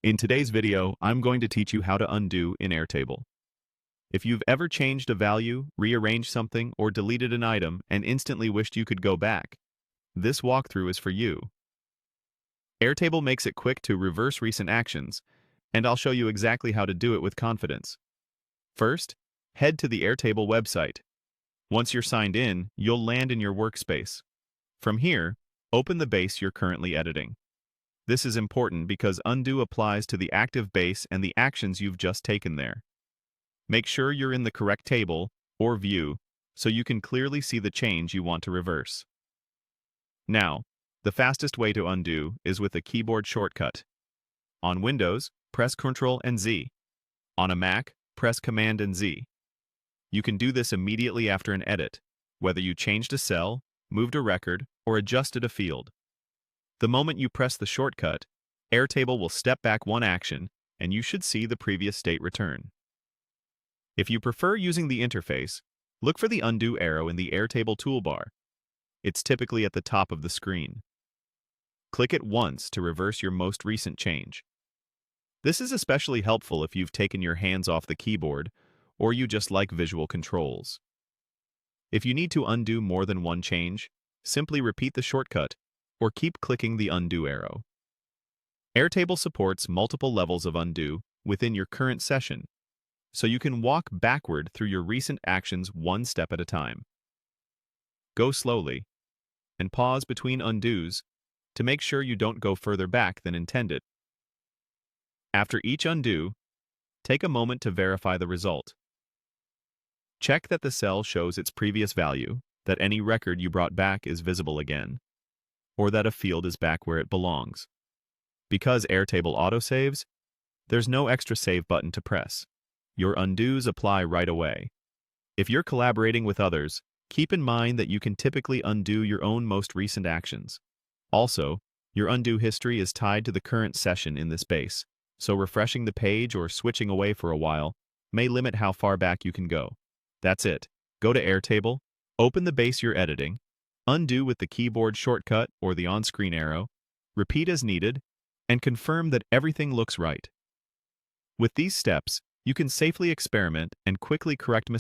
In today's video, I'm going to teach you how to undo in Airtable. If you've ever changed a value, rearranged something, or deleted an item and instantly wished you could go back, this walkthrough is for you. Airtable makes it quick to reverse recent actions, and I'll show you exactly how to do it with confidence. First, head to the Airtable website. Once you're signed in, you'll land in your workspace. From here, open the base you're currently editing. This is important because undo applies to the active base and the actions you've just taken there. Make sure you're in the correct table or view so you can clearly see the change you want to reverse. Now, the fastest way to undo is with a keyboard shortcut. On Windows, press Control+Z. On a Mac, press Command+Z. You can do this immediately after an edit, whether you changed a cell, moved a record, or adjusted a field. The moment you press the shortcut, Airtable will step back one action, and you should see the previous state return. If you prefer using the interface, look for the undo arrow in the Airtable toolbar. It's typically at the top of the screen. Click it once to reverse your most recent change. This is especially helpful if you've taken your hands off the keyboard or you just like visual controls. If you need to undo more than one change, simply repeat the shortcut or keep clicking the undo arrow. Airtable supports multiple levels of undo within your current session, so you can walk backward through your recent actions one step at a time. Go slowly and pause between undos to make sure you don't go further back than intended. After each undo, take a moment to verify the result. Check that the cell shows its previous value, that any record you brought back is visible again, or that a field is back where it belongs. Because Airtable autosaves, there's no extra save button to press. Your undos apply right away. If you're collaborating with others, keep in mind that you can typically undo your own most recent actions. Also, your undo history is tied to the current session in this base, so refreshing the page or switching away for a while may limit how far back you can go. That's it. Go to Airtable, open the base you're editing, undo with the keyboard shortcut or the on-screen arrow, repeat as needed, and confirm that everything looks right. With these steps, you can safely experiment and quickly correct mistakes